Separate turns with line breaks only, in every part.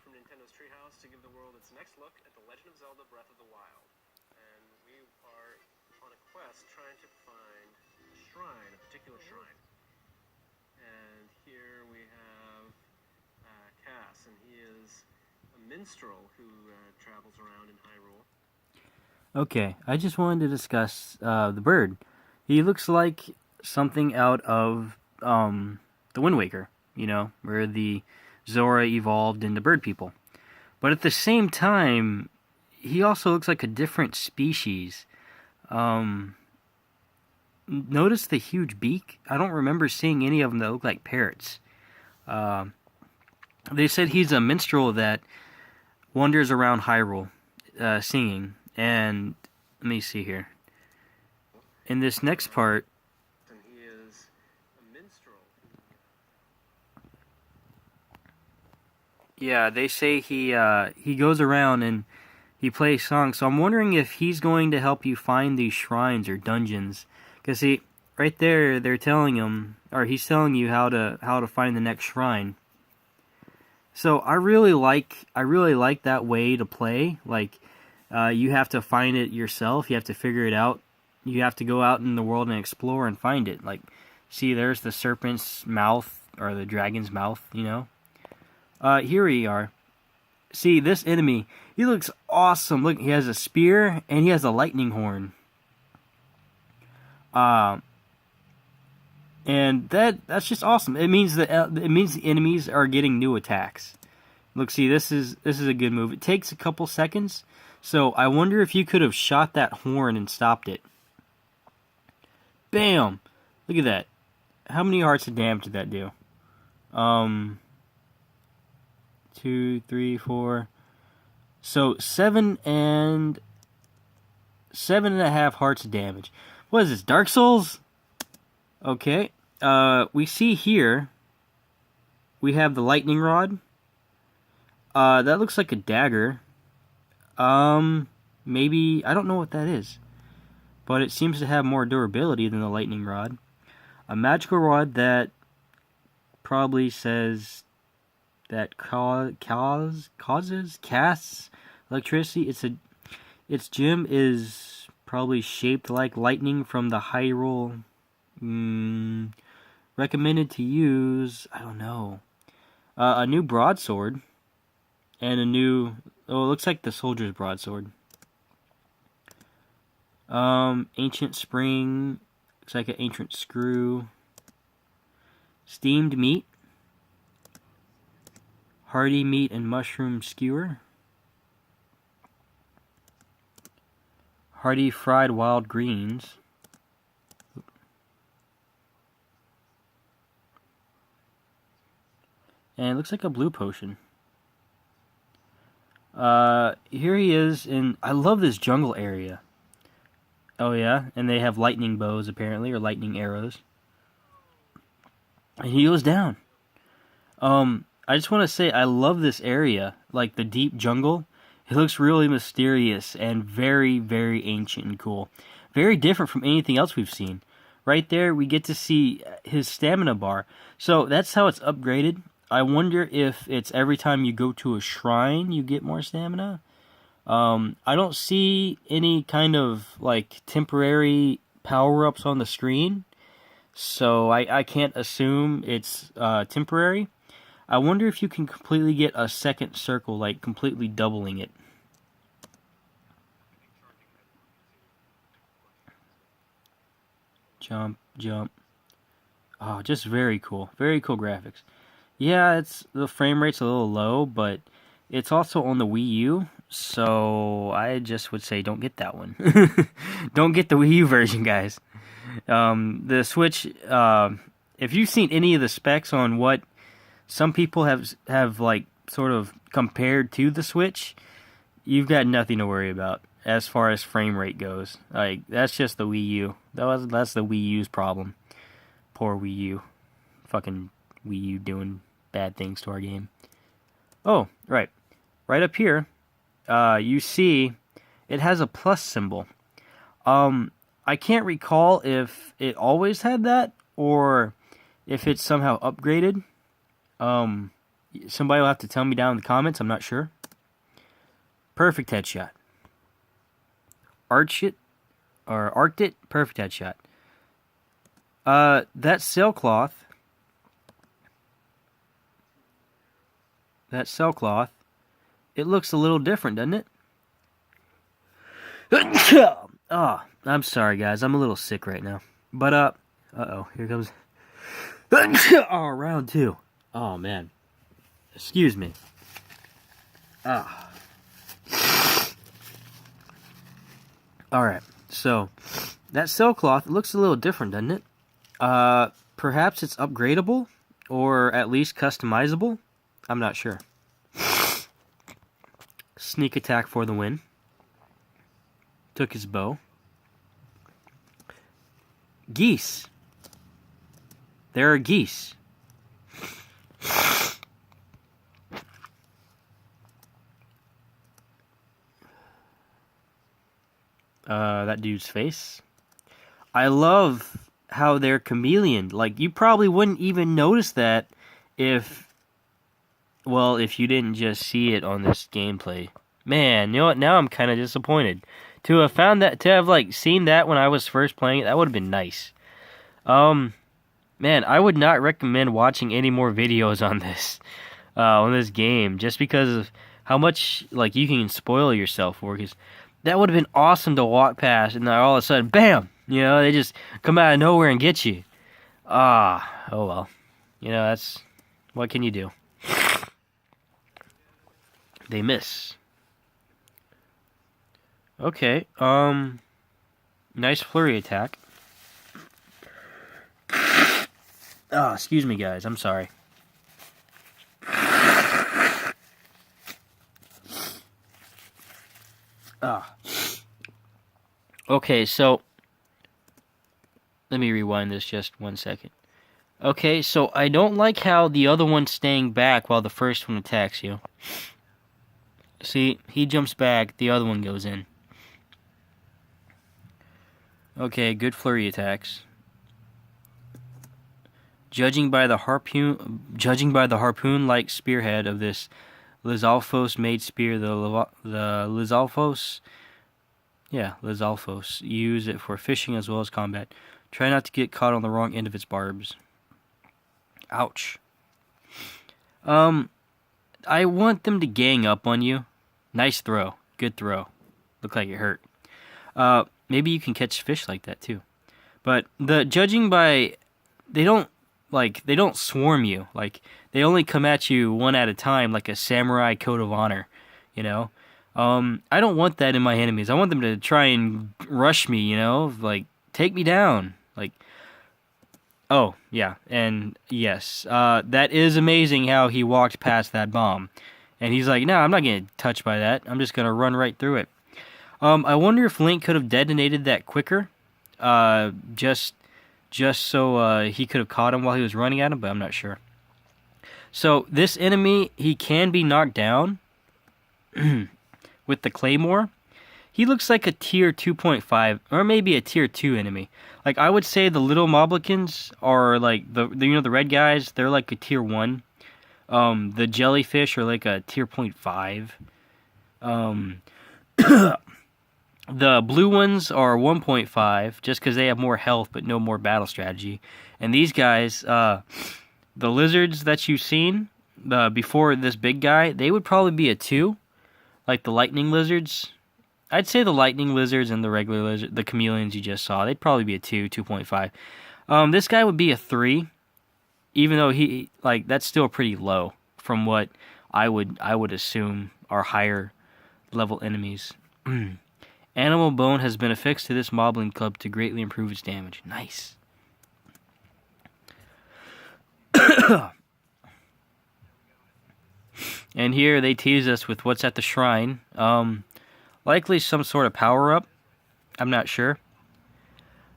from Nintendo's Treehouse to give the world its next look at The Legend of Zelda Breath of the Wild. And we are on a quest trying to find a shrine, a particular shrine. And here we have Cass, and he is a minstrel who travels around in Hyrule.
Okay, I just wanted to discuss the bird. He looks like something out of the Wind Waker, where the Zora evolved into bird people. But at the same time, he also looks like a different species. Notice the huge beak? I don't remember seeing any of them that look like parrots. They said he's a minstrel that wanders around Hyrule singing. And let me see here. In this next part,
And he is a minstrel.
yeah, they say he goes around and he plays songs. So I'm wondering if he's going to help you find these shrines or dungeons. Because see, right there, they're telling him, or he's telling you how to find the next shrine. So I really like that way to play. Like, you have to find it yourself. You have to figure it out. You have to go out in the world and explore and find it. Like, see, there's the serpent's mouth, or the dragon's mouth, here we are. See, this enemy, he looks awesome. Look, he has a spear, and he has a lightning horn. And that's just awesome. It means the enemies are getting new attacks. Look, see, this is a good move. It takes a couple seconds. So I wonder if you could have shot that horn and stopped it. Bam! Look at that. How many hearts of damage did that do? 2, 3, 4. So 7.5 hearts of damage. What is this, Dark Souls? Okay. We see here we have the lightning rod. That looks like a dagger. Maybe, I don't know what that is, but it seems to have more durability than the lightning rod. A magical rod that probably says that casts electricity. Its gem is probably shaped like lightning from the Hyrule. Recommended to use, I don't know. A new broadsword. And a new, it looks like the soldier's broadsword. Ancient spring, looks like an ancient screw. Steamed meat. Hearty meat and mushroom skewer. Hearty fried wild greens. And it looks like a blue potion. Here he is, and I love this jungle area. Oh yeah, and they have lightning bows apparently, or lightning arrows. And he goes down. I just want to say I love this area, like the deep jungle. It looks really mysterious and very, very ancient and cool. Very different from anything else we've seen. Right there, we get to see his stamina bar. So that's how it's upgraded. I wonder if it's every time you go to a shrine, you get more stamina. I don't see any kind of, like, temporary power-ups on the screen. So I can't assume it's temporary. I wonder if you can completely get a second circle, like completely doubling it. Jump, jump. Oh, just very cool. Very cool graphics. Yeah, the frame rate's a little low, but it's also on the Wii U, so I just would say don't get that one. Don't get the Wii U version, guys. The Switch, if you've seen any of the specs on what some people have like sort of compared to the Switch, you've got nothing to worry about as far as frame rate goes. Like, that's just the Wii U. That's the Wii U's problem. Poor Wii U. Fucking Wii U doing bad things to our game. Oh, right. Right up here, you see it has a plus symbol. I can't recall if it always had that or if it's somehow upgraded. Somebody will have to tell me down in the comments. I'm not sure. Perfect headshot. Arched it. Perfect headshot. That sailcloth. It looks a little different, doesn't it? Oh, I'm sorry, guys. I'm a little sick right now. But, uh-oh. Here comes... Oh, round 2. Oh, man. Excuse me. Ah. Alright. So, that sailcloth looks a little different, doesn't it? Perhaps it's upgradable? Or at least customizable? I'm not sure. Sneak attack for the win. Took his bow. Geese. There are geese. That dude's face. I love how they're chameleon. Like, you probably wouldn't even notice that if you didn't just see it on this gameplay. Man, you know what? Now I'm kind of disappointed. To have seen that when I was first playing it, that would have been nice. Man, I would not recommend watching any more videos on this game, just because of how much you can spoil yourself for. Because that would have been awesome to walk past, and then all of a sudden, bam! They just come out of nowhere and get you. Oh well. That's what can you do? They miss. Okay, nice flurry attack. Oh, excuse me, guys. I'm sorry. Okay, so let me rewind this just 1 second. Okay, so I don't like how the other one's staying back while the first one attacks you. See, he jumps back, the other one goes in. Okay, good flurry attacks. Judging by the harpoon-like spearhead of this Lizalfos-made spear, the Lizalfos use it for fishing as well as combat. Try not to get caught on the wrong end of its barbs. Ouch. I want them to gang up on you. Nice throw. Good throw. Looked like it hurt. Maybe you can catch fish like that too. But judging by, they don't swarm you. They only come at you one at a time, like a samurai code of honor. I don't want that in my enemies. I want them to try and rush me. Take me down. Oh yeah, and yes, that is amazing how he walked past that bomb, and he's like, "No, I'm not getting touched by that. I'm just gonna run right through it." I wonder if Link could have detonated that quicker, just so he could have caught him while he was running at him, but I'm not sure. So this enemy, he can be knocked down with the Claymore. He looks like a tier 2.5 or maybe a tier 2 enemy. I would say the little Moblicans are the red guys, they're like a tier 1. The jellyfish are like a tier 0.5. The blue ones are 1.5 just because they have more health but no more battle strategy. And these guys, the lizards that you've seen before this big guy, they would probably be a 2, like the lightning lizards. I'd say the lightning lizards and the regular lizard, the chameleons you just saw, they'd probably be a 2, 2.5. This guy would be a 3, even though that's still pretty low from what I would assume are higher level enemies. Animal bone has been affixed to this moblin club to greatly improve its damage. Nice. And here they tease us with what's at the shrine. Likely some sort of power-up. I'm not sure.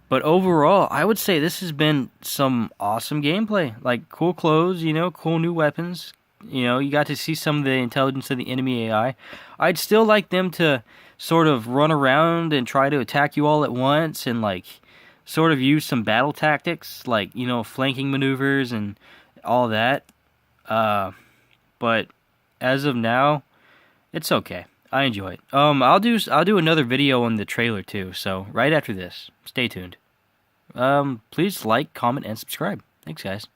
But overall, I would say this has been some awesome gameplay. Cool clothes, cool new weapons. You got to see some of the intelligence of the enemy AI. I'd still like them to sort of run around and try to attack you all at once and sort of use some battle tactics, flanking maneuvers and all that. but as of now, it's okay. I enjoy it. I'll do another video on the trailer too. So right after this, stay tuned. Please like, comment, and subscribe. Thanks, guys.